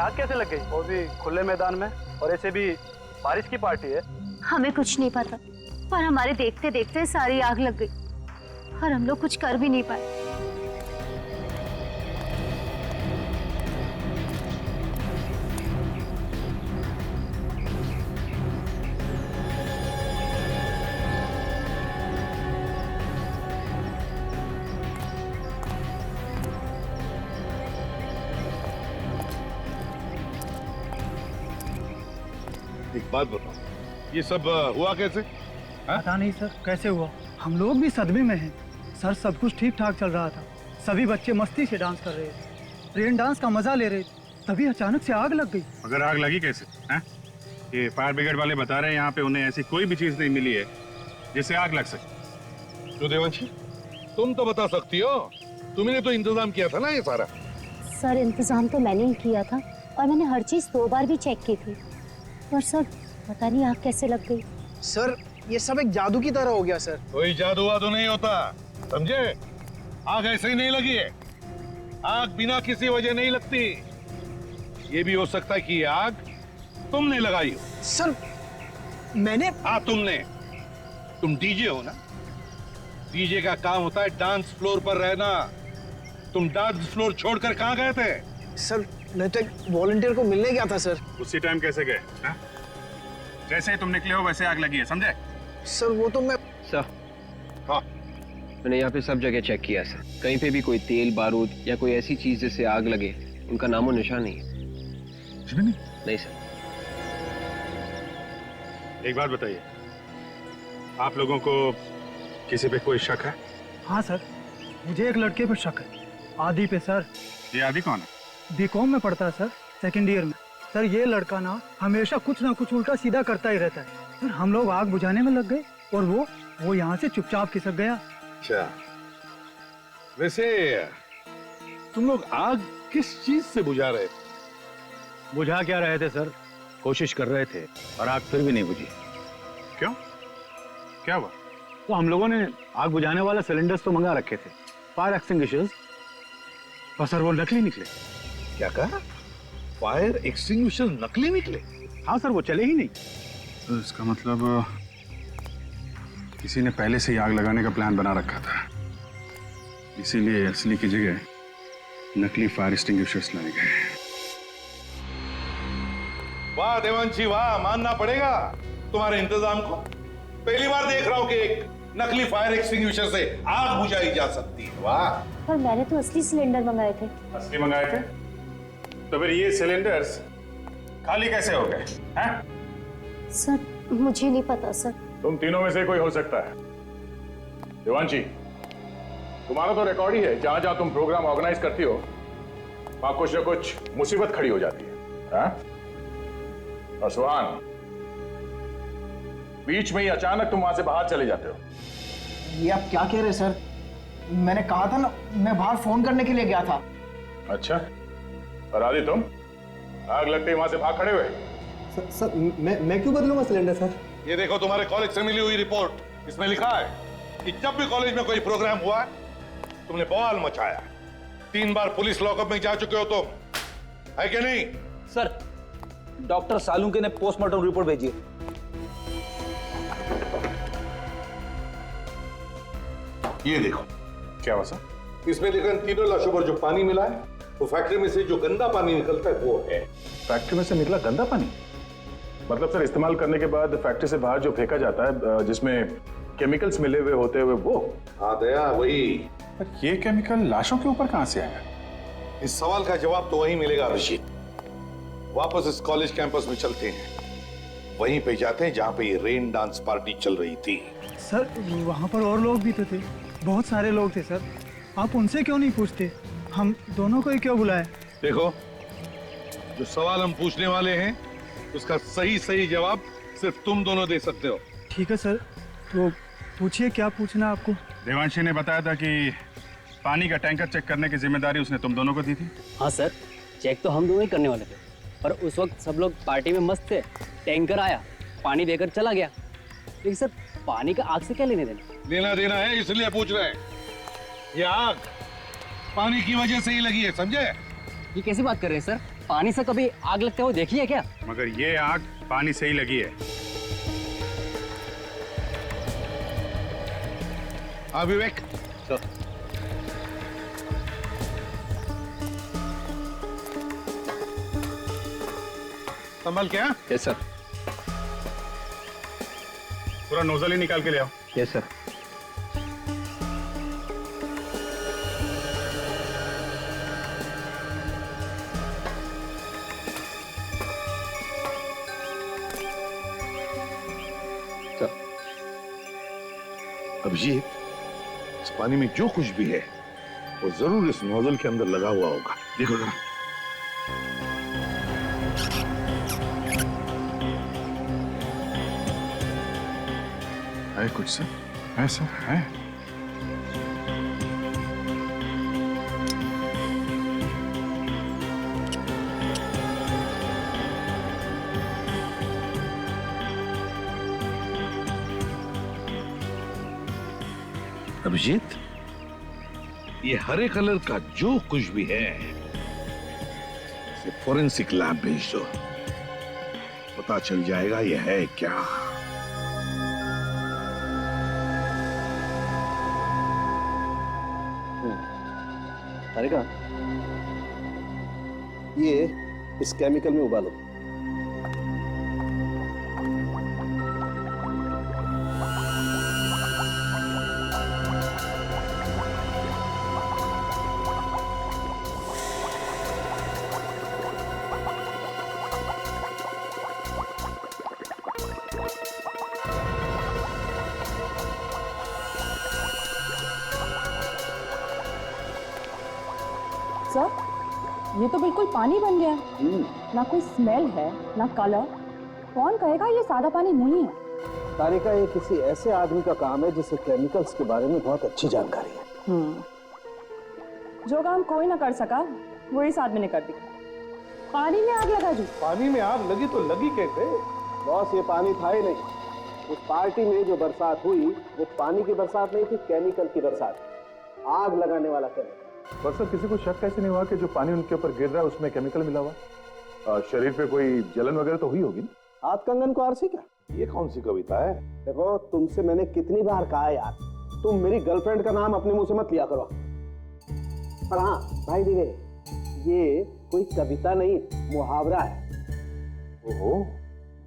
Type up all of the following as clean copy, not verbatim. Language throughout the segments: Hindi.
आग कैसे लग गई, वो भी खुले मैदान में, और ऐसे भी बारिश की पार्टी है। हमें कुछ नहीं पता, पर हमारे देखते देखते सारी आग लग गई और हम लोग कुछ कर भी नहीं पाए। एक बात बताओ, ये सब हुआ कैसे? पता नहीं सर कैसे हुआ, हम लोग भी सदमे में हैं। सर सब कुछ ठीक ठाक चल रहा था, सभी बच्चे मस्ती से डांस कर रहे थे, रेन डांस का मजा ले रहे थे, तभी अचानक से आग लग गई। मगर आग लगी कैसे? हैं? ये फायर ब्रिगेड वाले बता रहे हैं यहाँ पे उन्हें ऐसी कोई भी चीज नहीं मिली है जिससे आग लग सके। तो देवांशी, तुम तो बता सकती हो, तुमने तो इंतजाम किया था ना ये सारा। सर इंतजाम तो मैंने ही किया था और मैंने हर चीज 2 बार भी चेक की थी, और सर पता नहीं आग कैसे लग गई। सर ये सब एक जादू की तरह हो गया सर। कोई जादू वादू नहीं होता, समझे? आग ऐसे ही नहीं लगी है, आग बिना किसी वजह नहीं लगती। ये भी हो सकता है कि ये आग तुमने लगाई हो। सर मैंने? हाँ तुमने। तुम डीजे हो ना, डीजे का काम होता है डांस फ्लोर पर रहना। तुम डांस फ्लोर छोड़कर कहाँ गए थे? सर मैं तो एक वॉलंटियर को मिलने गया था सर। उसी टाइम कैसे गए? जैसे ही तुम निकले हो वैसे आग लगी है, समझे? सर वो तो मैं। सर हाँ मैंने यहाँ पे सब जगह चेक किया सर, कहीं पे भी कोई तेल बारूद या कोई ऐसी चीज जिससे आग लगे उनका नामो निशान नहीं है। नहीं सर। एक बात बताइए, आप लोगों को किसी पे कोई शक है? हाँ सर, मुझे एक लड़के पे शक है, आदि पे सर। ये आदि कौन है? बीकॉम में पढ़ता है सर, सेकेंड ईयर में। सर ये लड़का ना हमेशा कुछ ना कुछ उल्टा सीधा करता ही रहता है। सर हम लोग आग बुझाने में लग गए और वो यहाँ से चुपचाप खिसक गया। अच्छा, वैसे तुम लोग आग किस चीज से बुझा रहे थे? बुझा क्या रहे थे सर, कोशिश कर रहे थे और आग फिर भी नहीं बुझी। क्यों? क्या हुआ? तो हम लोगों ने आग बुझाने वाला सिलेंडर्स तो मंगा रखे थे, फायर एक्सटिंग्विशर्स, पर सर वो नकली निकले। क्या कहा? फायर एक्सटिंग्विशर नकली निकले? हाँ सर, वो चले ही नहीं। तो इसका मतलब किसी ने पहले से ही आग लगाने का प्लान बना रखा था, इसीलिए असली की जगह नकली फायर एक्सटिंग्विशर्स लाए गए। वाह देवांशी वाह, मानना पड़ेगा तुम्हारे इंतजाम को। पहली बार देख रहा हूँ कि एक नकली फायर एक्सटिंग्विशर से आग बुझाई जा सकती है। वाह। पर मैंने तो असली सिलेंडर मंगाए थे। असली मंगाए थे? तो फिर ये सिलेंडर्स खाली कैसे हो गए? हैं? सर मुझे नहीं पता सर। तुम तीनों में से कोई हो सकता है। देवांशी, तुम्हारा तो रिकॉर्ड ही है, जहां जहां तुम प्रोग्राम ऑर्गेनाइज करती हो वहां कुछ ना कुछ मुसीबत खड़ी हो जाती है। और सुहान, बीच में ही अचानक तुम वहां से बाहर चले जाते हो। ये आप क्या कह रहे हैं सर? मैंने कहा था ना, मैं बाहर फोन करने के लिए गया था। अच्छा, और आदि तुम आग लगते ही वहां से भाग खड़े हुए? सर मैं क्यों बदलूंगा सिलेंडर सर? ये देखो तुम्हारे कॉलेज से मिली हुई रिपोर्ट, इसमें लिखा है कि जब भी कॉलेज में कोई प्रोग्राम हुआ तुमने बवाल मचाया। 3 बार पुलिस लॉकअप में जा चुके हो तुम, है कि नहीं? सर डॉक्टर सालुंके ने पोस्टमार्टम रिपोर्ट भेजी है। ये देखो। क्या हुआ सर? इसमें लिखा है तीनों लाशों पर जो पानी मिला है वो फैक्ट्री में से जो गंदा पानी निकलता है वो है। फैक्ट्री में से निकला गंदा पानी? मतलब सर इस्तेमाल करने के बाद फैक्ट्री से बाहर जो फेंका जाता है जिसमें केमिकल्स मिले हुए होते हुए वो? हाँ दया, वही। पर ये केमिकल लाशों के ऊपर कहां से आया? इस सवाल का जवाब तो वहीं मिलेगा ऋषि। वापस इस कॉलेज कैंपस में चलते हैं, वहीं पे जाते हैं जहां पे ये रेन डांस पार्टी चल रही थी। सर वहाँ पर और लोग भी तो थे, बहुत सारे लोग थे सर, आप उनसे क्यों नहीं पूछते? हम दोनों को ही क्यों बुलाए? देखो, जो सवाल हम पूछने वाले हैं उसका सही जवाब सिर्फ तुम दोनों दे सकते हो। ठीक है सर, तो पूछिए क्या पूछना आपको। देवांशी ने बताया था कि पानी का टैंकर चेक करने की जिम्मेदारी उसने तुम दोनों को दी थी। हाँ सर, चेक तो हम दोनों ही करने वाले थे, पर उस वक्त सब लोग पार्टी में मस्त थे। टैंकर आया, पानी देकर चला गया। लेकिन सर पानी का आग से क्या लेने देना? लेना देना है इसलिए पूछ रहे हैं। ये आग पानी की वजह से ही लगी है, समझे? ये कैसी बात कर रहे हैं सर? पानी से कभी आग लगते हुए देखी है क्या? मगर ये आग पानी से ही लगी है। हाँ विवेक, संभल क्या? Yes sir. पूरा नोजल ही निकाल के ले आओ। Yes sir. अभिजीत, इस पानी में जो कुछ भी है वो जरूर इस नोजल के अंदर लगा हुआ होगा। देखो जरा। है कुछ सर? है सर, है। अभिजीत, ये हरे कलर का जो कुछ भी है इसे फोरेंसिक लैब भेज दो, पता चल जाएगा ये है क्या। तारिका, ये इस केमिकल में उबालो। सर, ये तो बिल्कुल पानी बन गया। ना कोई स्मेल है, ना कलर। कौन कहेगा ये सादा पानी नहीं है? तारिका, ये किसी ऐसे आदमी का काम है जिसे केमिकल्स के बारे में बहुत अच्छी जानकारी है। जो काम कोई ना कर सका वो इस आदमी ने कर दिया। पानी में आग लगा दी। पानी में आग लगी तो लगी कैसे? बॉस, ये पानी था ही नहीं। उस पार्टी में जो बरसात हुई वो पानी की बरसात नहीं थी, केमिकल की बरसात। आग लगाने वाला केमिकल। पर सर, किसी को शक कैसे नहीं हुआ कि जो पानी उनके ऊपर गिर रहा है उसमें केमिकल मिला हुआ? शरीर पे कोई जलन वगैरह तो हुई होगी ना? हाथ कंगन को आरसी क्या? ये कौन सी कविता है? देखो, तुमसे मैंने कितनी बार कहा यार, तुम मेरी गर्लफ्रेंड का नाम अपने मुंह से मत लिया करो। पर हाँ भाई दिवे, ये कोई कविता नहीं, मुहावरा है। ओहो,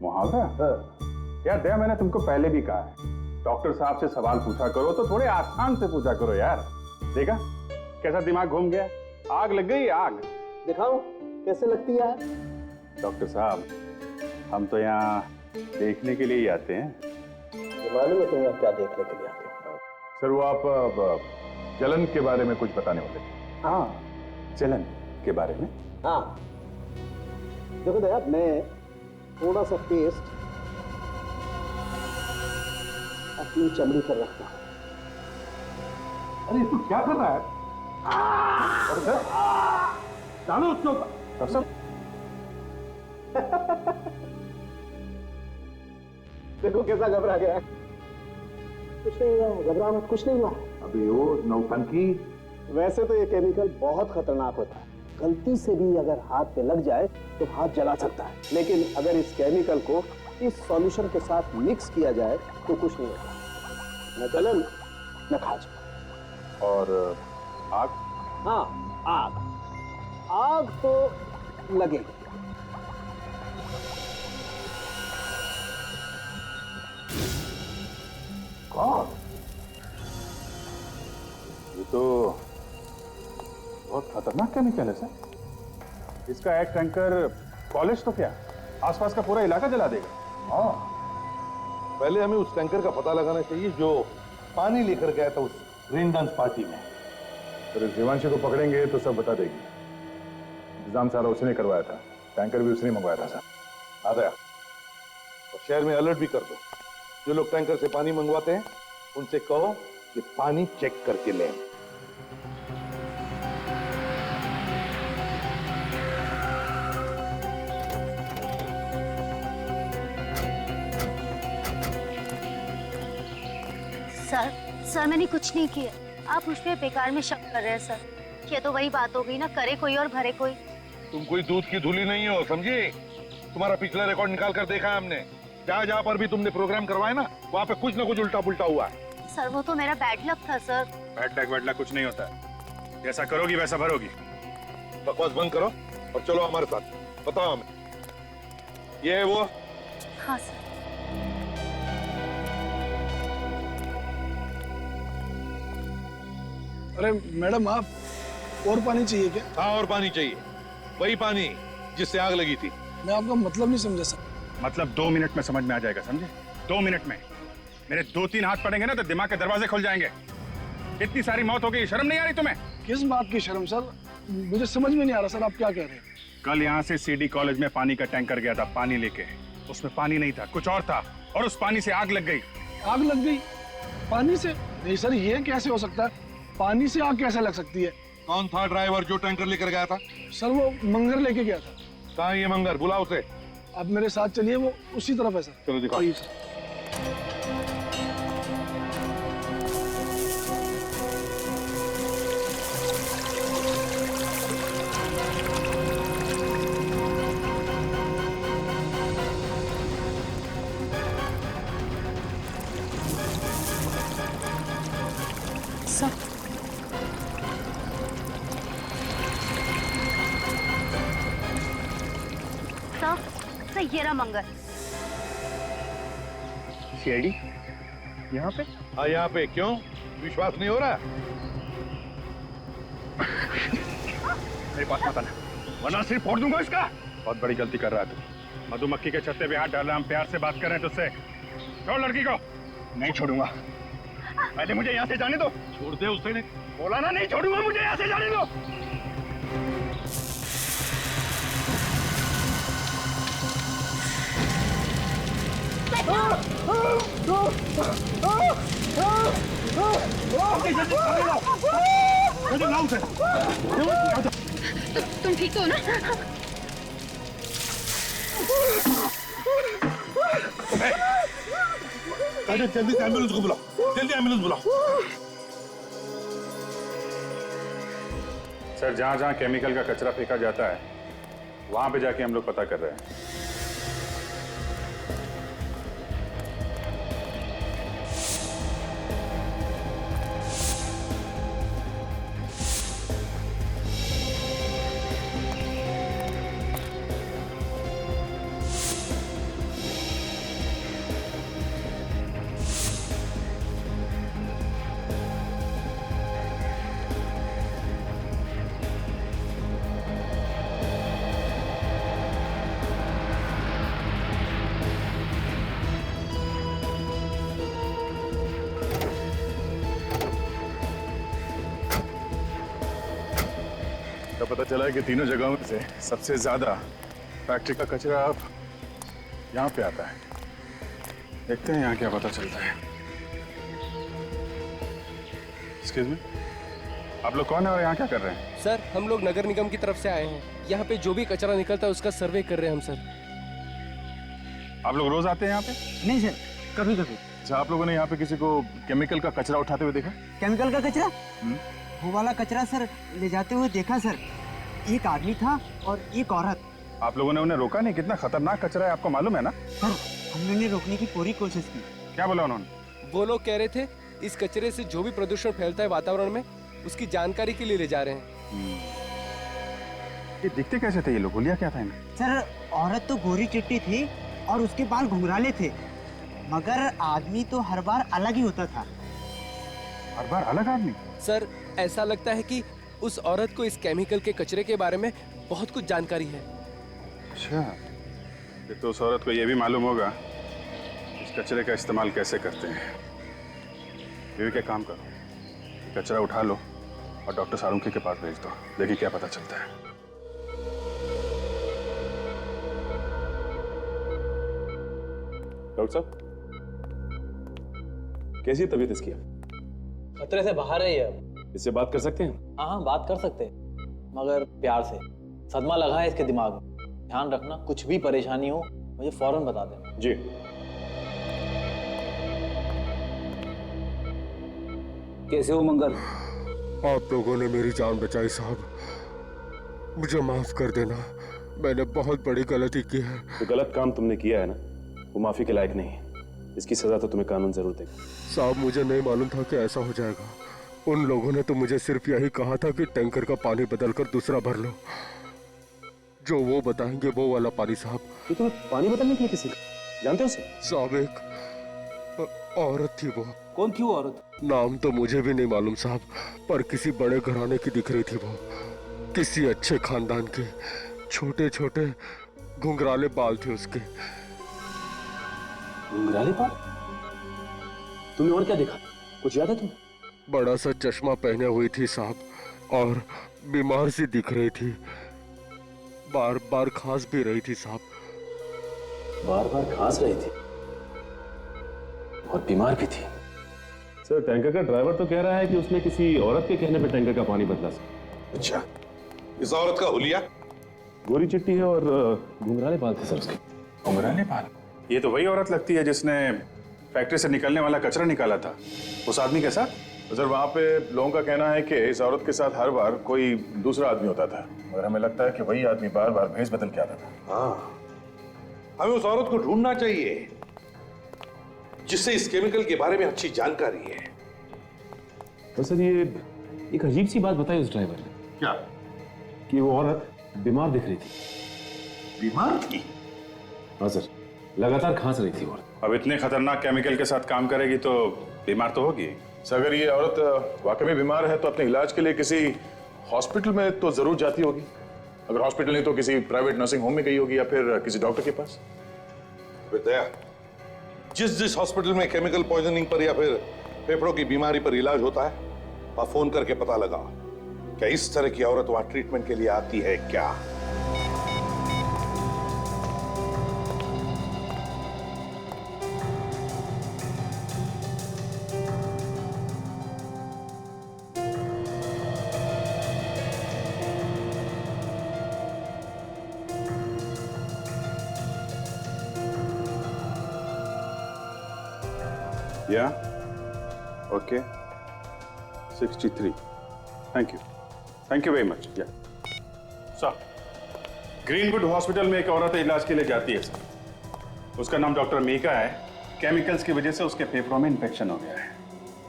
मुहावरा? यार दया, मैंने तुमको पहले भी कहा है, डॉक्टर साहब से सवाल पूछा करो तो थोड़े आसान से पूछा करो यार। देखा कैसा दिमाग घूम गया? आग लग गई, आग। दिखाओ कैसे लगती है? डॉक्टर साहब, हम तो यहाँ देखने के लिए ही आते हैं। मालूम है तुम यहाँ क्या देखने के लिए आते हो? सर, वो आप जलन के बारे में कुछ बताने वाले थे। हाँ, जलन के बारे में। हाँ, देखो दया, मैं थोड़ा सा पेस्ट अपनी चमड़ी पर रखता हूँ। अरे तू क्या कर रहा है? अरे सर, डालो उसके ऊपर। सर देखो कैसा घबरा गया। कुछ नहीं हुआ है, घबरा मत, कुछ नहीं हुआ। अबे वो नौटंकी। वैसे तो ये केमिकल बहुत खतरनाक होता है, गलती से भी अगर हाथ पे लग जाए तो हाथ जला सकता है। लेकिन अगर इस केमिकल को इस सॉल्यूशन के साथ मिक्स किया जाए तो कुछ नहीं होता, न जलन न खाज। और आग? हाँ, आग। आग तो लगेगी। कौन? ये तो बहुत खतरनाक केमिकल है सर। इसका एक टैंकर कॉलेज तो क्या, आसपास का पूरा इलाका जला देगा। हाँ, पहले हमें उस टैंकर का पता लगाना चाहिए जो पानी लेकर गया था उस रेन डांस पार्टी में। तो जीवांशी को पकड़ेंगे तो सब बता देगी। इंतजाम सारा उसने करवाया था, टैंकर भी उसने मंगवाया था सर। आ गया। और शहर में अलर्ट भी कर दो, जो लोग टैंकर से पानी मंगवाते हैं उनसे कहो कि पानी चेक करके लें। सर मैंने कुछ नहीं किया। आप मुझ पे बेकार में शक कर रहे हैं सर। ये तो वही बात हो गई ना, करे कोई और भरे कोई। तुम कोई दूध की धूली नहीं हो, समझी? तुम्हारा पिछला रिकॉर्ड निकाल कर देखा है हमने। जहाँ जहाँ पर भी तुमने प्रोग्राम करवाया ना, वहाँ पे कुछ ना कुछ उल्टा पुल्टा हुआ है। सर वो तो मेरा बैड लक था सर। बैड लक कुछ नहीं होता, जैसा करोगी वैसा भरोगी। बकवास बंद करो और चलो हमारे साथ। बताओ हमें, ये है वो? हाँ सर। अरे मैडम, आप और पानी चाहिए क्या? हाँ, और पानी चाहिए, वही पानी जिससे आग लगी थी। मैं आपका मतलब नहीं समझा सर। मतलब 2 मिनट में समझ में आ जाएगा, समझे? 2 मिनट में मेरे 2-3 हाथ पड़ेंगे ना तो दिमाग के दरवाजे खुल जाएंगे। इतनी सारी मौत हो गई, शर्म नहीं आ रही तुम्हें? किस बात की शर्म सर? मुझे समझ में नहीं आ रहा सर, आप क्या कह रहे हैं? कल यहाँ से सीडी कॉलेज में पानी का टैंकर गया था, पानी लेके। उसमें पानी नहीं था, कुछ और था, और उस पानी से आग लग गई। आग लग गई? पानी से? नहीं सर, ये कैसे हो सकता है? पानी से आग कैसे लग सकती है? कौन था ड्राइवर जो टैंकर लेकर गया था? सर वो मंगर लेके गया था। कहाँ ये मंगर? बुलाओ उसे। आप मेरे साथ चलिए, वो उसी तरफ है सर। चलो दिखाओ। आइए सर। सर ये रहा मंगर। सीआईडी यहाँ पे? हाँ, यहाँ पे। क्यों, विश्वास नहीं हो रहा? मेरे पास मत आना, वरना सिर फोड़ दूंगा इसका। बहुत बड़ी गलती कर रहा है तू। मधुमक्खी के छत्ते पे हाथ डाल रहा, हम प्यार से बात कर रहे हैं तुझसे। छोड़ लड़की को। नहीं छोड़ूंगा, पहले मुझे यहाँ से जाने दो। छोड़ दे उसे। नहीं बोला ना, नहीं छोड़ूंगा, मुझे यहाँ से जाने दो। तुम ठीक हो ना? जल्दी से एम्बुलेंस को बुलाओ, जल्दी एम्बुलेंस बुलाओ। सर, जहाँ जहाँ केमिकल का कचरा फेंका जाता है वहां पे जाके हम लोग पता कर रहे हैं। तो पता चला है कि तीनों जगहों में से सबसे ज्यादा फैक्ट्री का कचरा अब यहाँ पे आता है। देखते हैं यहाँ क्या पता चलता है। एक्सक्यूज मी, आप लोग कौन है और यहाँ क्या कर रहे हैं? सर, हम लोग नगर निगम की तरफ से आए हैं। यहाँ पे जो भी कचरा निकलता है उसका सर्वे कर रहे हैं हम सर। आप लोग रोज आते हैं यहाँ पे? नहीं सर, कभी कभी। अच्छा, आप लोगों ने यहाँ पे किसी को केमिकल का कचरा उठाते हुए देखा? केमिकल का कचरा? वो वाला कचरा सर ले जाते हुए देखा सर। एक आदमी था और एक औरत। आप लोगों ने उन्हें रोका नहीं? कितना खतरनाक कचरा है, आपको मालूम है ना? सर, हमने उन्हें रोकने की पूरी कोशिश की। क्या बोला उन्होंने? वो लोग कह रहे थे इस कचरे से जो भी प्रदूषण फैलता है वातावरण में उसकी जानकारी के लिए ले जा रहे हैं। ये दिखते कैसे थे ये लोग? बोलिया क्या था इन्हें? सर, औरत तो गोरी चिट्टी थी और उसके बाल घुंघराले थे, मगर आदमी तो हर बार अलग ही होता था। हर बार अलग आदमी? सर, ऐसा लगता है कि उस औरत को इस केमिकल के कचरे के बारे में बहुत कुछ जानकारी है। अच्छा, फिर तो उस औरत को ये भी मालूम होगा इस कचरे का इस्तेमाल कैसे करते हैं। ये क्या काम करो, कचरा उठा लो और डॉक्टर सालुंके के पास भेज दो, देखिए क्या पता चलता है। डॉक्टर साहब, कैसी है तबीयत इसकी? खतरे से बाहर है ये अब। इससे बात कर सकते हैं? हाँ, बात कर सकते हैं, मगर प्यार से। सदमा लगा है इसके दिमाग में। ध्यान रखना, कुछ भी परेशानी हो मुझे फौरन बता देना। जी। कैसे हो मंगल? आप लोगों ने मेरी जान बचाई साहब। मुझे माफ कर देना, मैंने बहुत बड़ी गलती की है। जो गलत काम तुमने किया है ना, वो माफी के लायक नहीं है। इसकी सजा तो तुम्हें कानून जरूर देगा। साहब, मुझे नहीं मालूम था कि ऐसा हो जाएगा। उन लोगों ने तो मुझे सिर्फ यही कहा था कि टैंकर का पानी बदलकर दूसरा भर लो। जो वो बताएंगे वो वाला पानी। साहब, ये तुम्हें पानी बदलने के लिए किसी का जानते हो? साहब, एक औरत थी। वो कौन थी वो औरत? नाम तो मुझे भी नहीं मालूम साहब, पर किसी बड़े घराने की दिख रही थी वो। किसी अच्छे खानदान की। छोटे छोटे घुंघराले बाल थे उसके। घुंघराले बाल? तुमने और क्या देखा? कुछ याद है तुम्हें? बड़ा सा चश्मा पहने हुई थी साहब, और बीमार सी दिख रही थी। बार बार खांस भी रही थी साहब। बार बार खांस रही थी और बीमार भी थी। सर, टैंकर का ड्राइवर तो कह रहा है कि उसने किसी औरत के कहने पे टैंकर का पानी बदला। सर, अच्छा, इस औरत का हुलिया? गोरी चिट्टी है और घुंघराले बाल थे सर उसके। घुंघराले बाल? ये तो वही औरत लगती है जिसने फैक्ट्री से निकलने वाला कचरा निकाला था उस आदमी के साथ। सर, वहाँ पे लोगों का कहना है कि इस औरत के साथ हर बार कोई दूसरा आदमी होता था, मगर हमें लगता है कि वही आदमी बार बार भेस बदल के आता था। हाँ, हमें उस औरत को ढूंढना चाहिए जिससे इस केमिकल के बारे में अच्छी जानकारी है। तो सर, ये एक अजीब सी बात बताई उस ड्राइवर ने। क्या? कि वो औरत बीमार दिख रही थी। बीमार थी? हाँ सर, लगातार खांस रही थी औरत। अब इतने खतरनाक केमिकल के साथ काम करेगी तो बीमार तो होगी। सर, अगर ये औरत वाकई में बीमार है तो अपने इलाज के लिए किसी हॉस्पिटल में तो जरूर जाती होगी। अगर हॉस्पिटल नहीं तो किसी प्राइवेट नर्सिंग होम में गई होगी या फिर किसी डॉक्टर के पास। दया, जिस हॉस्पिटल में केमिकल पॉइजनिंग पर या फिर फेफड़ों की बीमारी पर इलाज होता है, वहां फोन करके पता लगा क्या इस तरह की औरत वहां ट्रीटमेंट के लिए आती है क्या। Yeah. Okay. 63. Thank you. Thank you very much. Yeah. Sir, greenwood hospital में एक औरत इलाज के लिए जाती है सर। उसका नाम डॉक्टर मीका है। केमिकल्स की वजह से उसके फेफड़ों में इन्फेक्शन हो गया है।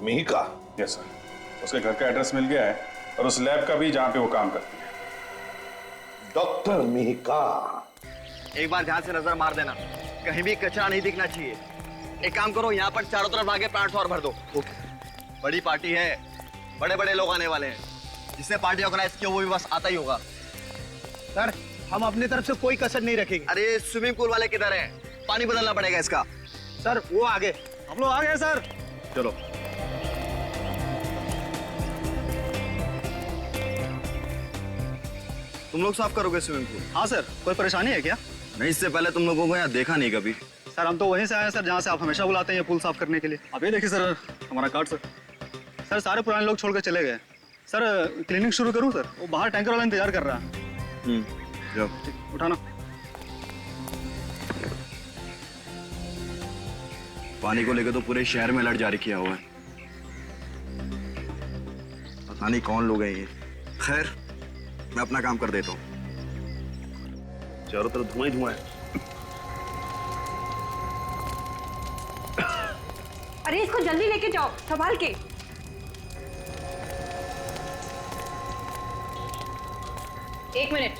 मीका? Yes sir. उसके घर का एड्रेस मिल गया है और उस लैब का भी जहां पे वो काम करती है। डॉक्टर मीका। एक बार ध्यान से नजर मार देना, कहीं भी कचरा नहीं दिखना चाहिए। एक काम करो, यहाँ पर चारों तरफ आगे प्लांट्स और भर दो। बड़ी पार्टी है, बड़े बड़े लोग आने वाले हैं। जिसने पार्टी ऑर्गेनाइज किया वो भी बस आता ही होगा। सर, हम अपनी तरफ से कोई कसर नहीं रखेंगे। अरे स्विमिंग पूल वाले किधर हैं? पानी बदलना पड़ेगा इसका। सर, वो आगे। हम लोग आ गए सर। चलो। तुम लोग साफ करोगे स्विमिंग पूल? हाँ सर, कोई परेशानी है क्या? नहीं, इससे पहले तुम लोगों को यहाँ देखा नहीं कभी। सर, हम तो वहीं से आए हैं सर जहाँ से आप हमेशा बुलाते हैं ये पुल साफ करने के लिए। अब ये देखिए सर, हमारा कार्ड सर। सर, सारे पुराने लोग छोड़ कर चले गए। सर, क्लीनिंग शुरू करूँ सर? वो बाहर टैंकर वाला इंतजार कर रहा है। जाओ। उठाना। पानी को लेकर तो पूरे शहर में अलर्ट जारी किया हुआ है। पता नहीं कौन लोग हैं ये। खैर, मैं अपना काम कर देता हूँ। चारों तरफ धुआं ही धुआं है। अरे इसको जल्दी लेके जाओ, संभाल के। एक मिनट।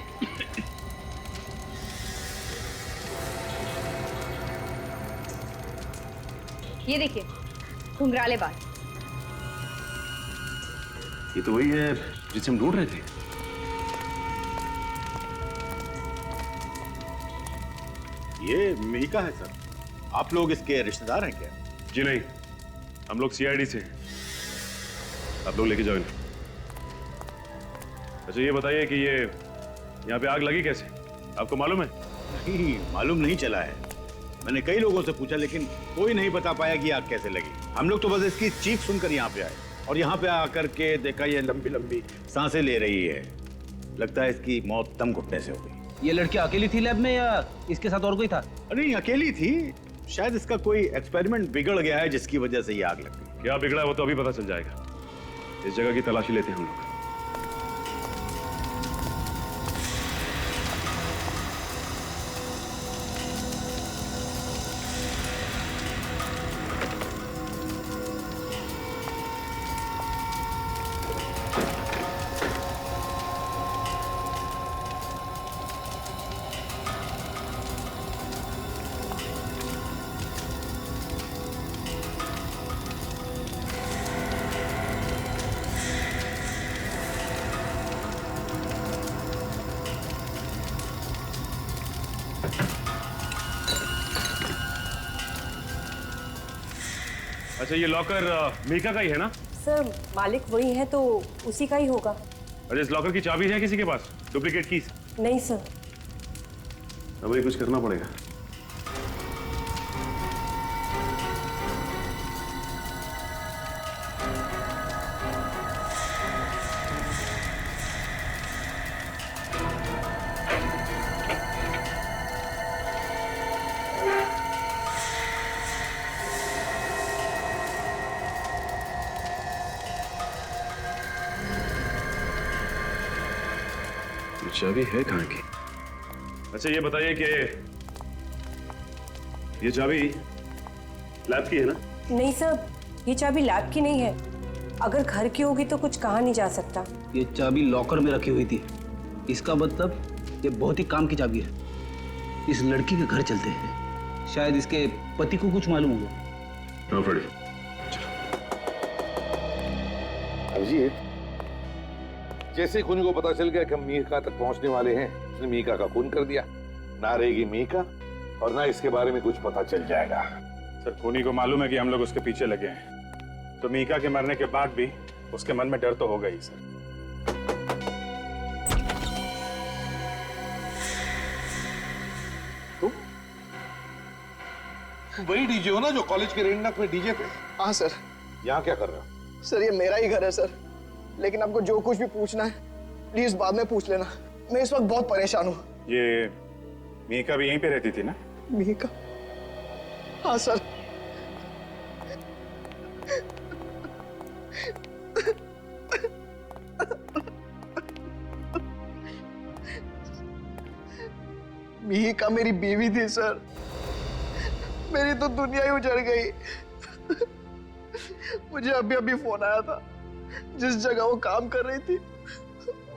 ये देखिए, घुंघराले बाल। ये तो वही है जिसे हम ढूंढ रहे थे। ये मीका है सर। आप लोग इसके रिश्तेदार हैं क्या? जी नहीं, हम लोग सीआईडी से हैं। आप लोग लेके जाओ इन्हें। अच्छा, ये बताइए कि ये यहाँ पे आग लगी कैसे? आपको मालूम है? नहीं, मालूम नहीं चला है। मैंने कई लोगों से पूछा लेकिन कोई नहीं बता पाया कि आग कैसे लगी। हम लोग तो बस इसकी चीख सुनकर यहाँ पे आए और यहाँ पे आकर के देखा ये लंबी लंबी सांसें ले रही है। लगता है इसकी मौत दम घुटने से हो गई। ये लड़की अकेली थी लैब में या इसके साथ और कोई था? नहीं, अकेली थी। शायद इसका कोई एक्सपेरिमेंट बिगड़ गया है जिसकी वजह से ये आग लग गई। क्या बिगड़ा वो तो अभी पता चल जाएगा। इस जगह की तलाशी लेते हैं हम लोग। अच्छा, ये लॉकर मीका का ही है ना? सर मालिक वही है तो उसी का ही होगा। अरे इस लॉकर की चाबी है किसी के पास? Duplicate keys? नहीं सर। अब ये कुछ करना पड़ेगा। चाबी है कहाँ की? अच्छा ये बताइए कि ये चाबी लैब की है ना? नहीं सर, ये चाबी लैब की नहीं है। अगर घर की होगी तो कुछ कहा नहीं जा सकता। ये चाबी लॉकर में रखी हुई थी। इसका मतलब ये बहुत ही काम की चाबी है। इस लड़की के घर चलते हैं, शायद इसके पति को कुछ मालूम होगा। हाँ फ्रेडी, अभिजीत, जैसे ही खूनी को पता चल गया कि हम मीका तक पहुंचने वाले हैं, उसने मीका का खून कर दिया। ना रहेगी मीका और ना इसके बारे में कुछ पता चल जाएगा। सर खूनी को मालूम है कि हम लोग उसके पीछे लगे हैं, तो मीका के मरने के बाद भी उसके मन में डर तो होगा ही सर। तुम वही डीजे हो ना जो कॉलेज के रेंडक में डीजे थे? हाँ सर। यहाँ क्या कर रहे हो? सर ये मेरा ही घर है सर, लेकिन आपको जो कुछ भी पूछना है प्लीज बाद में पूछ लेना। मैं इस वक्त बहुत परेशान हूँ। ये मीका भी यहीं पे रहती थी ना? मीका? हाँ सर। मीका मेरी बीवी थी सर। मेरी तो दुनिया ही उजड़ गई। मुझे अभी अभी फोन आया था, जिस जगह वो काम कर रही थी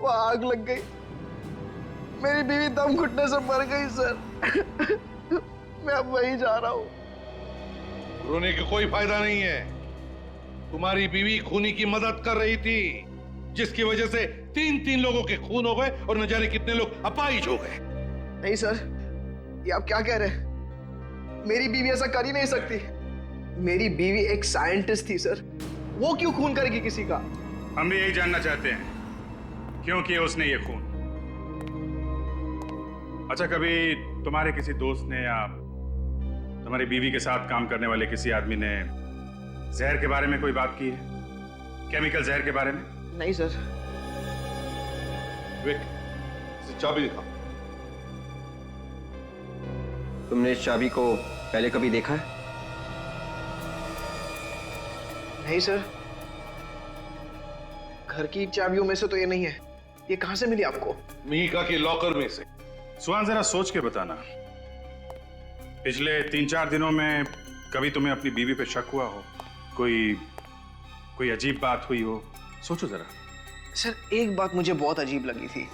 वहां आग लग गई। मेरी बीवी दम घुटने से मर गई सर। मैं अब वहीं जा रहा हूँ। रोने का कोई फायदा नहीं है। तुम्हारी बीवी खूनी की मदद कर रही थी, जिसकी वजह से 3 लोगों के खून हो गए और न जाने कितने लोग अपाहिज हो गए। नहीं सर, ये आप क्या कह रहे हैं? मेरी बीवी ऐसा कर ही नहीं सकती। मेरी बीवी एक साइंटिस्ट थी सर, वो क्यों खून करेगी किसी का? हम भी यही जानना चाहते हैं, क्यों किया उसने ये खून। अच्छा, कभी तुम्हारे किसी दोस्त ने या तुम्हारी बीवी के साथ काम करने वाले किसी आदमी ने जहर के बारे में कोई बात की है? केमिकल जहर के बारे में? नहीं सर। विक, चाबी दिखा। तुमने इस चाबी को पहले कभी देखा है? नहीं सर, घर की चाबियों में से तो ये नहीं है। ये कहां से मिली आपको? मीका के लॉकर में से। सुहान, जरा सोच के बताना, पिछले 3-4 दिनों में कभी तुम्हें अपनी बीवी पे शक हुआ हो? कोई अजीब बात हुई हो? सोचो जरा। सर एक बात मुझे बहुत अजीब लगी थी।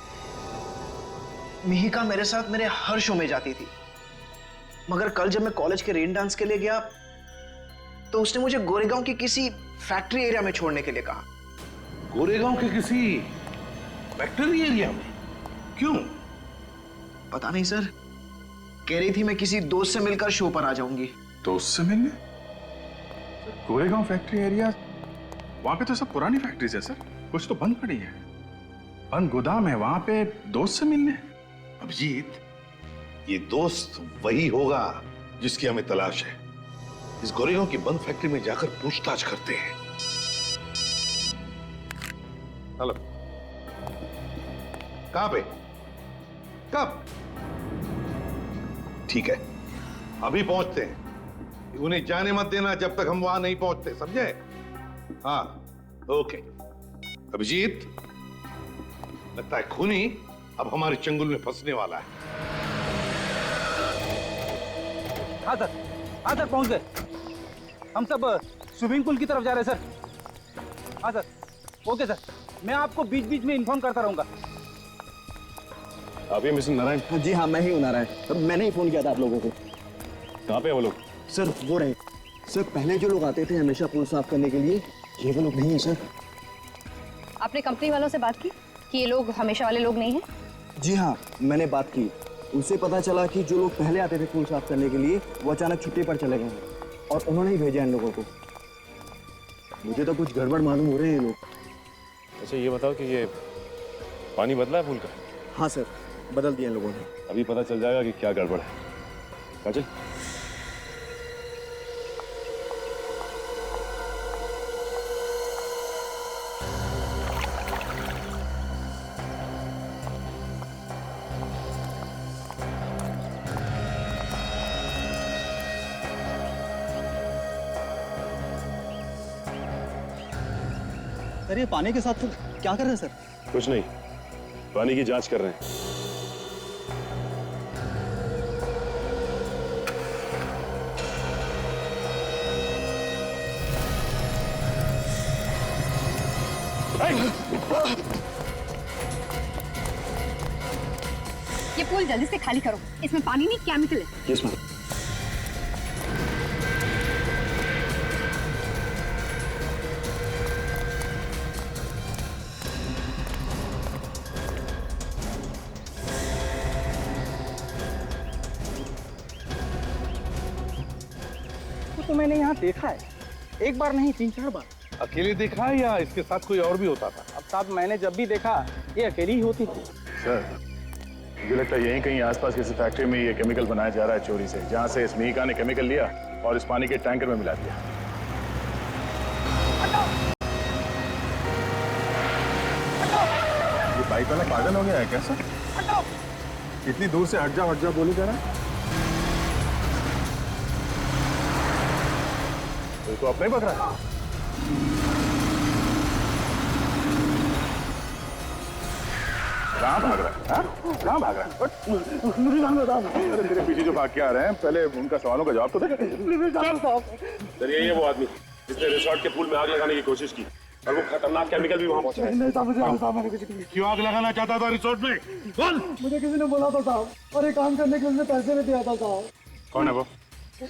मिहिका मेरे साथ मेरे हर शो में जाती थी, मगर कल जब मैं कॉलेज के रेन डांस के लिए गया तो उसने मुझे गोरेगांव की किसी फैक्ट्री एरिया में छोड़ने के लिए कहा। गोरेगांव के किसी फैक्ट्री एरिया में? क्यों? पता नहीं सर, कह रही थी मैं किसी दोस्त से मिलकर शो पर आ जाऊंगी। दोस्त से मिलने? गोरेगांव फैक्ट्री एरिया, वहां पे तो सब पुरानी फैक्ट्रीज है सर, कुछ तो बंद पड़ी है, बंद गोदाम है, वहां पे दोस्त से मिलने? अभिजीत, ये दोस्त वही होगा जिसकी हमें तलाश है। इस गोरेगांव की बंद फैक्ट्री में जाकर पूछताछ करते हैं। हेलो, कहां पे? कब? ठीक है, अभी पहुंचते हैं। उन्हें जाने मत देना जब तक हम वहां नहीं पहुंचते, समझे? हाँ, ओके। अभिजीत, लगता है खूनी अब हमारे चंगुल में फंसने वाला है। हाँ सर पहुंच गए। हम सब स्विमिंग पूल की तरफ जा रहे हैं सर। हाँ सर, ओके सर, मैं आपको बीच बीच में इन्फॉर्म करता रहूंगा। आप ही मिस्टर नारायण? जी हाँ, मैं ही हूँ नारायण। मैंने ही फोन किया था आप लोगों को। कहाँ पे वो लोग? सर वो रहे। सर पहले जो लोग आते थे हमेशा पुल साफ करने के लिए, ये वो लोग नहीं है सर। आपने कंपनी वालों से बात की कि ये लोग हमेशा वाले लोग नहीं हैं? जी हाँ, मैंने बात की। उससे पता चला कि जो लोग पहले आते थे पुल साफ करने के लिए वो अचानक छुट्टी पर चले गए हैं और उन्होंने ही भेजा इन लोगों को। मुझे तो कुछ गड़बड़ मालूम हो रहे हैं ये लोग। अच्छा ये बताओ कि ये पानी बदला है पुल का? हाँ सर, बदल दिए इन लोगों ने। अभी पता चल जाएगा कि क्या गड़बड़ है। काजल सर ये पानी के साथ तो क्या कर रहे हैं सर? कुछ नहीं, पानी की जांच कर रहे हैं। ये पूल जल्दी से खाली करो, इसमें पानी नहीं केमिकल है। Yes ma'am. तो मैंने यहाँ देखा है, एक बार नहीं 3-4 बार। अकेले देखा है या इसके साथ कोई और भी होता था? अब साहब मैंने जब भी देखा ये अकेली ही होती थी। सर मुझे लगता है यहीं कहीं आसपास किसी फैक्ट्री में ये केमिकल बनाया जा रहा है चोरी से, जहाँ से स्नेहिका ने केमिकल लिया और इस पानी के टैंकर में मिला दिया। ये बाइक वाला पागल हो गया है क्या सर? इतनी दूर से हट जा बोली जा रहा है। तो अपने ही पक रहा है। कहाँ भाग रहा है? कहाँ भाग रहा है? अरे तेरे पीछे जो भाग के आ रहे हैं, पहले उनका सवालों का जवाब तो दे। सर ये वो आदमी जिसने रिसोर्ट के पुल में आग लगाने की कोशिश की और वो खतरनाक केमिकल भी वहाँ पहुंचा। क्यों आग लगाना चाहता था रिसोर्ट में? बोल। मुझे किसी ने बोला था साहब, और ये काम करने के लिए पैसे भी दिया था साहब। कौन है वो?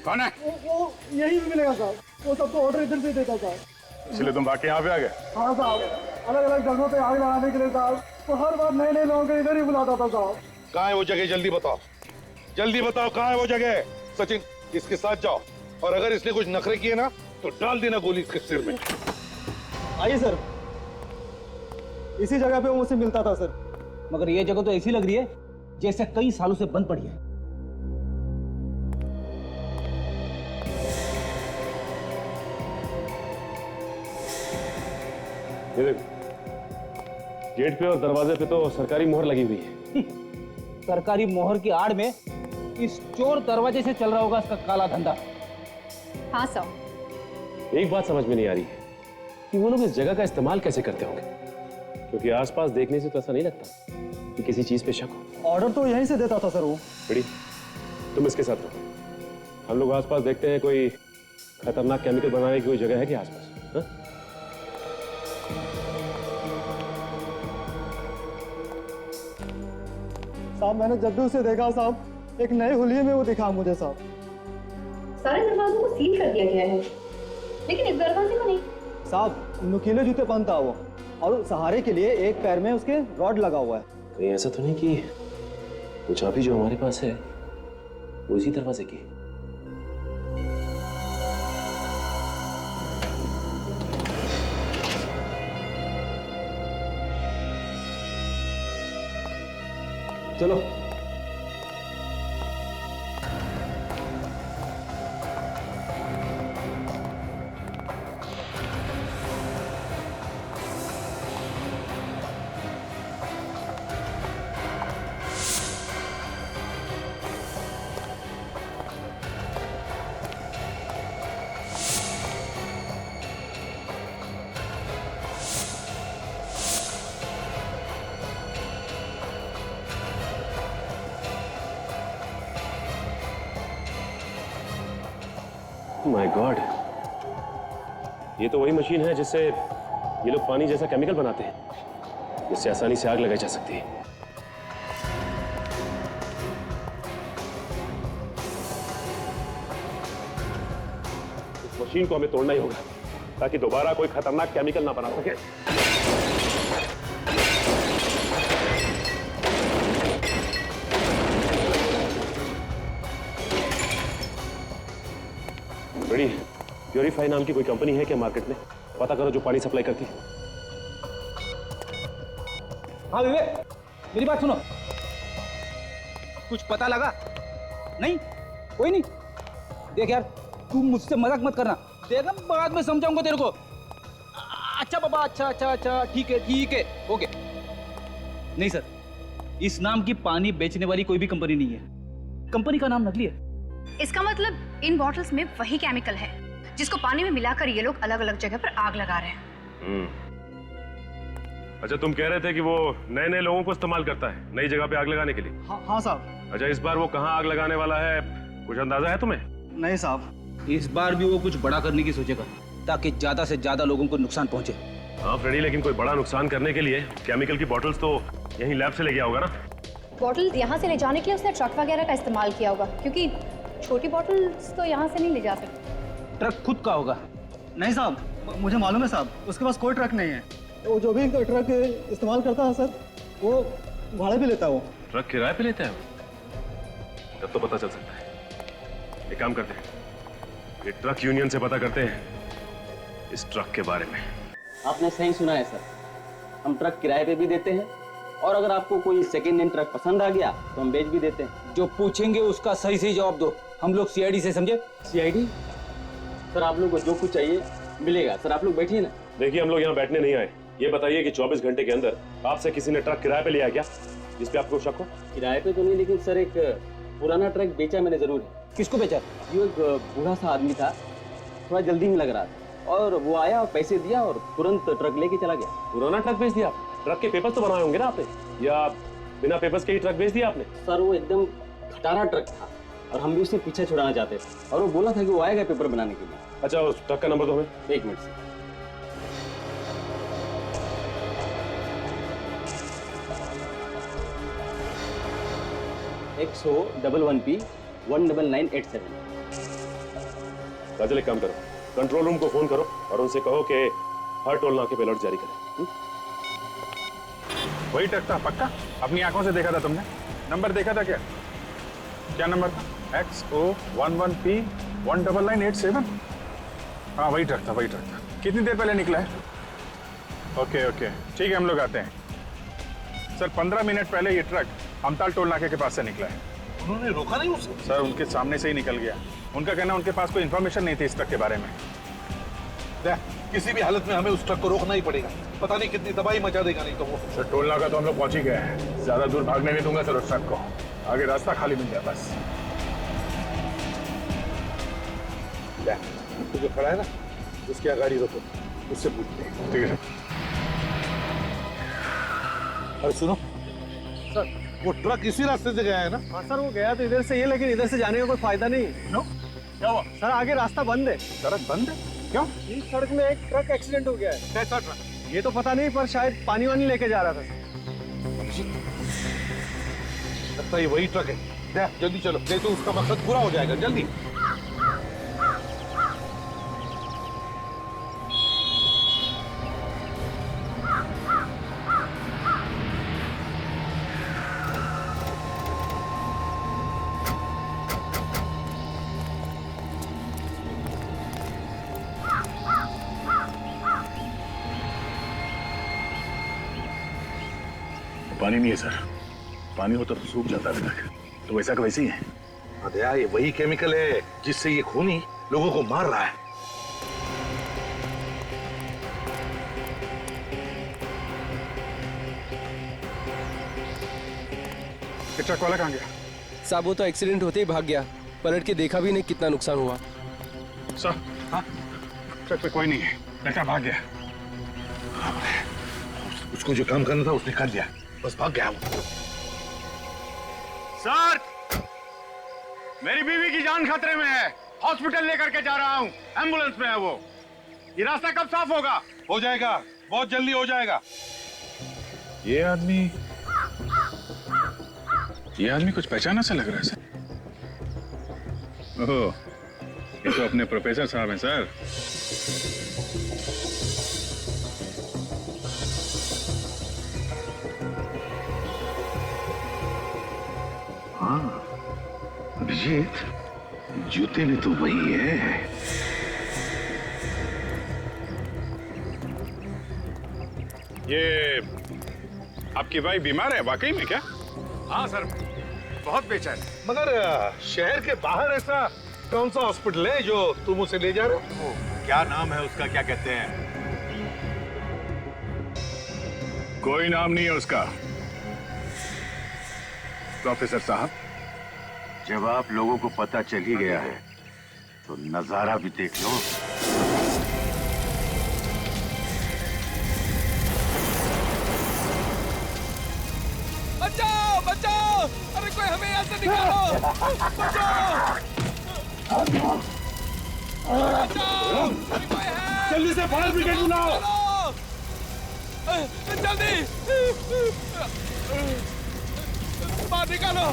कौन है? वो यही भी मिलेगा साहब, वो सबको ऑर्डर इधर से देता साहब। इसलिए तुम बाकी यहाँ पे आ गए? हाँ साहब, अलग अलग जगहों पे आग लगाने के लिए साहब, तो हर बार नए नए लोगों को इधर ही बुलाता था साहब। कहाँ है वो जगह? जल्दी बताओ, जल्दी बताओ कहाँ है वो जगह। सचिन इसके साथ जाओ और अगर इसने कुछ नखरे किए ना तो डाल देना गोली इसके सिर में। आइए सर, इसी जगह पे वो मुझसे मिलता था सर। मगर ये जगह तो ऐसी लग रही है जैसे कई सालों से बंद पड़ी है। ये देखो, गेट पे और दरवाजे पे तो सरकारी मोहर लगी हुई है। सरकारी मोहर की आड़ में इस चोर दरवाजे से चल रहा होगा इसका काला धंधा। हाँ सर। एक बात समझ में नहीं आ रही है कि वो लोग इस जगह का इस्तेमाल कैसे करते होंगे, क्योंकि आसपास देखने से तो ऐसा नहीं लगता कि किसी चीज पे शक हो। ऑर्डर तो यहीं से देता था सर वो। बड़ी तुम इसके साथ रहो, हम लोग आसपास देखते हैं कोई खतरनाक केमिकल बनाने की कोई जगह है क्या आसपास? हाँ? साहब मैंने जब भी उसे देखा साहब, एक नए हुलिये में वो दिखा मुझे साहब। सारे दरवाजों को सील कर दिया गया है, लेकिन इस दरवाजे को नहीं। साहब नुकीले जूते पहनता वो, और सहारे के लिए एक पैर में उसके रॉड लगा हुआ है। कहीं ऐसा तो नहीं कि वो चाबी जो हमारे पास है वो इसी दरवाजे की? चलो माय गॉड, ये तो वही मशीन है जिससे ये लोग पानी जैसा केमिकल बनाते हैं, जिससे आसानी से आग लगाई जा सकती है। इस मशीन को हमें तोड़ना ही होगा ताकि दोबारा कोई खतरनाक केमिकल ना बना सके। बड़ी प्योरीफाई नाम की कोई कंपनी है क्या मार्केट में पता करो जो पानी सप्लाई करती है। हाँ विवेक, मेरी बात सुनो। कुछ पता लगा? नहीं, कोई नहीं। देख यार, तू मुझसे मजाक मत करना। देख ना, बाद में समझाऊंगा तेरे को। अच्छा बाबा, अच्छा, ठीक है, ओके। नहीं सर, इस नाम की पानी बेचने वाली कोई भी कंपनी नहीं है। कंपनी का नाम नकली है। इसका मतलब इन बॉटल्स में वही केमिकल है जिसको पानी में मिलाकर ये लोग अलग अलग जगह पर आग लगा रहे हैं। अच्छा, तुम कह रहे थे कि वो नए नए लोगों को इस्तेमाल करता है नई जगह पे आग लगाने के लिए। हाँ साहब। अच्छा, इस बार वो कहाँ आग लगाने वाला है, कुछ अंदाजा है तुम्हें? नहीं साहब। इस बार भी वो कुछ बड़ा करने की सोचेगा ताकि ज्यादा से ज्यादा लोगों को नुकसान पहुंचे। हाँ फ्रेडी, लेकिन कोई बड़ा नुकसान करने के लिए केमिकल की बॉटल्स तो यहीं लैब से ले गया होगा ना? बॉटल यहाँ से ले जाने के लिए उसने ट्रक वगैरह का इस्तेमाल किया होगा, क्योंकि छोटी बॉटल्स तो यहाँ से नहीं ले जा सकते। ट्रक खुद का होगा। नहीं साहब, मुझे मालूम है साहब, उसके पास कोई ट्रक नहीं है। वो जो भी ट्रक इस्तेमाल करता है सर, वो भाड़े पे लेता है। वो ट्रक किराए पे लेता है वो? तब तो पता चल सकता है। एक काम करते हैं, ये ट्रक यूनियन से पता करते हैं इस ट्रक के बारे में। आपने सही सुना है सर, हम ट्रक किराए पे भी देते हैं और अगर आपको कोई सेकेंड हैंड ट्रक पसंद आ गया तो हम बेच भी देते हैं। जो पूछेंगे उसका सही सही जवाब दो। हम लोग सीआईडी से, समझे? सीआईडी? सर आप लोग को जो कुछ चाहिए मिलेगा। सर आप लोग बैठिए ना। देखिए, हम लोग यहाँ बैठने नहीं आए। ये बताइए कि 24 घंटे के अंदर आपसे किसी ने ट्रक किराए पे लिया क्या, जिस पे आपको शक हो? किराए पे तो नहीं, लेकिन सर एक पुराना ट्रक बेचा मैंने जरूर है। किसको बेचा? ये एक बूढ़ा सा आदमी था, थोड़ा जल्दी में लग रहा था और वो आया और पैसे दिया और तुरंत ट्रक लेके चला गया। पुराना ट्रक बेच दिया? ट्रक के पेपर्स तो बनाए होंगे ना आपने, या बिना पेपर्स के ही ट्रक बेच दिया आपने? सर वो एकदम खटारा ट्रक था और हम भी उससे पीछे छुड़ाना चाहते थे और वो बोला था कि वो आएगा पेपर बनाने के लिए। अच्छा, उस ट्रक का नंबर दो हमें। एक मिनट से। XO11P 19987। काजल, एक काम करो, कंट्रोल रूम को फोन करो और उनसे कहो कि हर टोल नाके पे अलर्ट जारी करें। वही ट्रक था पक्का? अपनी आंखों से देखा था तुमने? नंबर देखा था क्या? क्या नंबर था? XO11P 19987? हाँ वही ट्रक था, वही ट्रक था। कितनी देर पहले निकला है? ओके, ठीक है, हम लोग आते हैं। सर 15 मिनट पहले ये ट्रक अमताल टोल नाके के पास से निकला है। उन्होंने रोका नहीं उसे? सर उनके सामने से ही निकल गया। उनका कहना उनके पास कोई इन्फॉर्मेशन नहीं थी इस ट्रक के बारे में। किसी भी हालत में हमें उस ट्रक को रोकना ही पड़ेगा। पता नहीं कितनी तबाही मचा देगा नहीं तो वो। सर टोल नाका तो हम लोग पहुंच ही गए हैं। ज्यादा दूर भागने नहीं दूंगा सर उस ट्रक को। आगे रास्ता खाली मिल गया बस। जो खड़ा है ना, उसकी गाड़ी रोको, उससे पूछते हैं। ठीक है। अरे सुनो सर, वो ट्रक इसी रास्ते से गया है ना? हाँ सर, वो गया तो इधर से, ये लेकिन इधर से जाने का कोई फायदा नहीं। नो? क्या हुआ? सर आगे रास्ता बंद है। सड़क बंद है? क्यों? इस सड़क में एक ट्रक एक्सीडेंट हो गया है। कैसा ट्रक? ये तो पता नहीं, पर शायद पानी वानी लेके जा रहा था। लगता है वही ट्रक है। जल्दी चलो, नहीं तो उसका मकसद पूरा हो जाएगा। जल्दी। पानी नहीं है सर। पानी होता तो सूख जाता अभी तक। तो वैसा का वैसे ही है। अदया, ये वही केमिकल है जिससे ये खूनी लोगों को मार रहा है। ट्रक वाला कहाँ गया? साहब वो तो एक्सीडेंट होते ही भाग गया, पलट के देखा भी नहीं कितना नुकसान हुआ। सर हाँ, ट्रक पे कोई नहीं है, लड़का भाग गया। उसको जो काम करना था उसने कर दिया, बस भाग गया वो। सर, मेरी बीवी की जान खतरे में है। हॉस्पिटल लेकर के जा रहा हूँ, एम्बुलेंस में है वो। ये रास्ता कब साफ होगा? हो जाएगा, बहुत जल्दी हो जाएगा। ये आदमी कुछ पहचाना सा लग रहा है सर। ओह, ये तो अपने प्रोफेसर साहब हैं सर। हाँ अभिजीत, जूते में तो वही है। ये आपकी भाई बीमार है वाकई में क्या? हाँ सर, बहुत बेचैन है। मगर शहर के बाहर ऐसा कौन सा हॉस्पिटल है जो तुम उसे ले जा रहे हो? क्या नाम है उसका, क्या कहते हैं? कोई नाम नहीं है उसका। प्रोफेसर साहब, जब आप लोगों को पता चल ही गया है तो नजारा भी देख लो। बचाओ बचाओ, अरे कोई हमें यहाँ से निकालो, बचाओ बचाओ, अरे कोई है, जल्दी से फायर ब्रिगेड बुलाओ। जल्दी बाहर निकालो।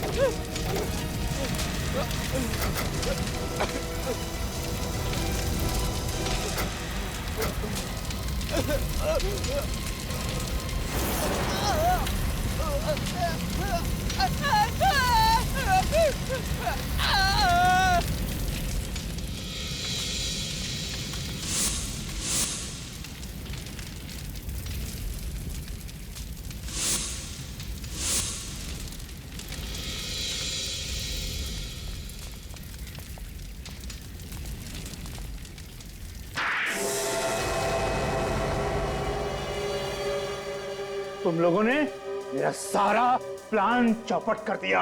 तुम लोगों ने मेरा सारा प्लान चौपट कर दिया।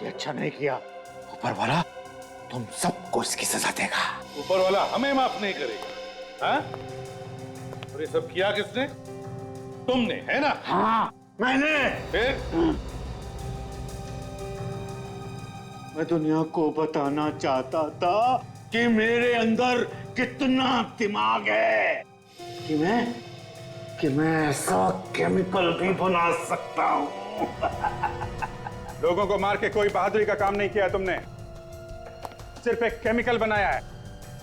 ये अच्छा नहीं किया। ऊपर वाला तुम सबको इसकी सजा देगा। ऊपर वाला हमें माफ नहीं करेगा। हाँ? और ये सब किया किसने? तुमने, है ना? हाँ, मैंने। फिर? मैं दुनिया को बताना चाहता था कि मेरे अंदर कितना दिमाग है, कि मैं ऐसा केमिकल भी बना सकता हूँ। लोगों को मार के कोई बहादुरी का काम नहीं किया तुमने, सिर्फ एक केमिकल बनाया है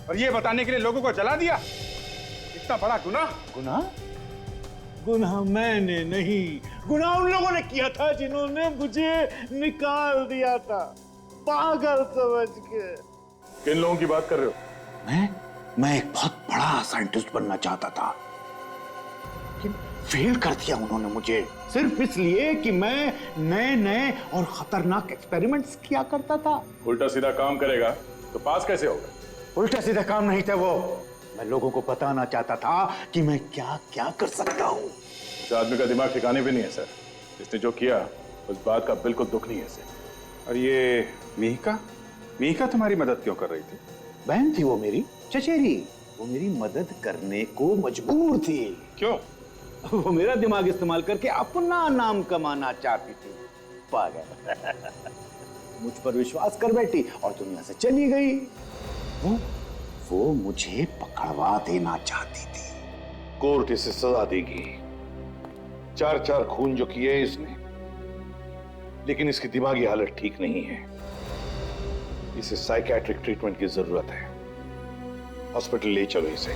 और ये बताने के लिए लोगों को जला दिया। इतना बड़ा गुनाह। गुनाह मैंने नहीं, गुनाह उन लोगों ने किया था जिन्होंने मुझे निकाल दिया था, पागल समझ के। किन लोगों की बात कर रहे हो? मैं एक बहुत बड़ा साइंटिस्ट बनना चाहता था, फेल कर दिया उन्होंने मुझे, सिर्फ इसलिए कि मैं नए नए और खतरनाक एक्सपेरिमेंट्स किया करता था। उल्टा सीधा काम करेगा तो पास कैसे होगा? उल्टा सीधा काम नहीं था वो, मैं लोगों को बताना चाहता था कि मैं क्या क्या कर सकता हूँ। इस आदमी का दिमाग ठिकाने पे नहीं है सर। इसने जो किया उस बात का बिल्कुल दुख नहीं है सर। और ये मिहिका तुम्हारी मदद क्यों कर रही थी? बहन थी वो मेरी, चचेरी। वो मेरी मदद करने को मजबूर थी। क्यों? वो मेरा दिमाग इस्तेमाल करके अपना नाम कमाना चाहती थी। पागल। मुझ पर विश्वास कर बैठी और दुनिया से चली गई। वो मुझे पकड़वा देना चाहती थी। कोर्ट इसे सजा देगी। 4 खून जो किए इसने, लेकिन इसकी दिमागी हालत ठीक नहीं है। इसे साइकियाट्रिक ट्रीटमेंट की जरूरत है। हॉस्पिटल ले चलो इसे।